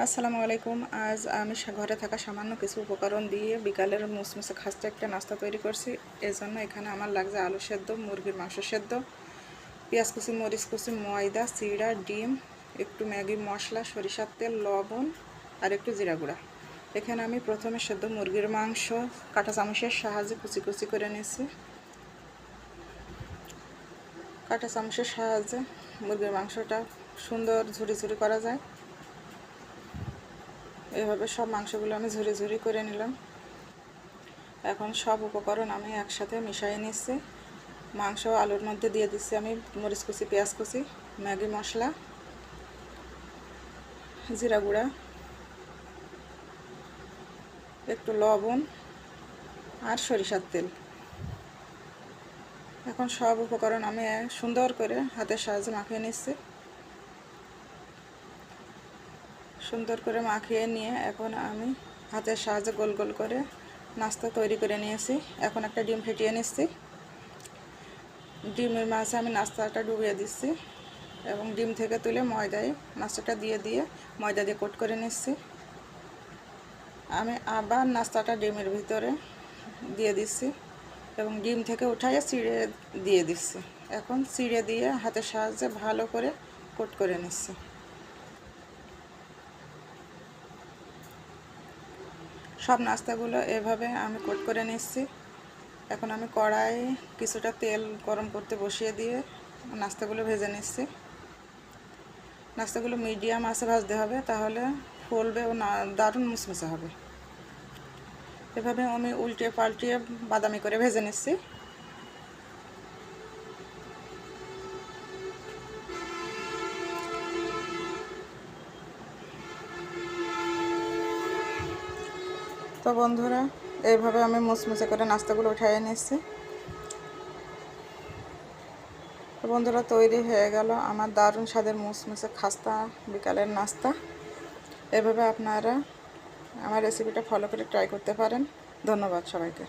আসসালামু আলাইকুম। আজ আমি ঘরে থাকা সামান্য কিছু উপকরণ দিয়ে বিকালের মুসমুসে খাস্তা একটা নাস্তা তৈরি করছি। এজন্য এখানে আমার লাগছে আলু সেদ্ধ, মুরগির মাংস সেদ্ধ, পেঁয়াজ কুচি, মরিচ কুচি, ময়দা, চিড়া, ডিম, একটু ম্যাগি মশলা, সরিষার তেল, লবণ আর একটু জিরা গুঁড়া। এখানে আমি প্রথমে সেদ্ধ মুরগির মাংস কাঁটা চামচের সাহায্যে কুচি কুচি করে নিয়েছি। কাঁটা চামচের সাহায্যে মুরগির মাংসটা সুন্দর ঝুরি ঝুরি করা যায়। এভাবে সব মাংসগুলো আমি ঝুরি ঝুরি করে নিলাম। এখন সব উপকরণ আমি একসাথে মিশিয়ে নিচ্ছি। মাংস আলুর মধ্যে দিয়ে দিচ্ছি আমি মরিচ কুচি, পেঁয়াজ কুচি, ম্যাগি মশলা, জিরা গুঁড়া, একটু লবণ আর সরিষার তেল। এখন সব উপকরণ আমি সুন্দর করে হাতের সাহায্যে মাখিয়ে নিচ্ছি। সুন্দর করে মাখিয়ে নিয়ে এখন আমি হাতের সাহায্যে গোল গোল করে নাস্তা তৈরি করে নিয়েছি। এখন একটা ডিম ফেটিয়ে নিচ্ছি। ডিমের মাঝে আমি নাস্তাটা ডুবিয়ে দিচ্ছি এবং ডিম থেকে তুলে ময়দায় নাস্তাটা দিয়ে ময়দা দিয়ে কোট করে নিচ্ছি। আমি আবার নাস্তাটা ডিমের ভিতরে দিয়ে দিচ্ছি এবং ডিম থেকে উঠাইয়ে চিড়ে দিয়ে দিচ্ছি। এখন চিড়ে দিয়ে হাতের সাহায্যে ভালো করে কোট করে নিচ্ছি। সব নাস্তাগুলো এভাবে আমি কোট করে নিচ্ছি। এখন আমি কড়াইয়ে কিছুটা তেল গরম করতে বসিয়ে দিয়ে নাস্তাগুলো ভেজে নিচ্ছি। নাস্তাগুলো মিডিয়াম আঁচে ভাজতে হবে, তাহলে ফুলবে ও দারুণ মুচমুচে হবে। এভাবে আমি উল্টিয়ে পাল্টিয়ে বাদামি করে ভেজে নিচ্ছি। তো বন্ধুরা, এইভাবে আমি মুচমুচে করে নাস্তাগুলো উঠিয়ে নিচ্ছি। তো বন্ধুরা, তৈরি হয়ে গেল আমার দারুণ স্বাদের মুচমুচে খাস্তা বিকালের নাস্তা। এভাবে আপনারা আমার রেসিপিটা ফলো করে ট্রাই করতে পারেন। ধন্যবাদ সবাইকে।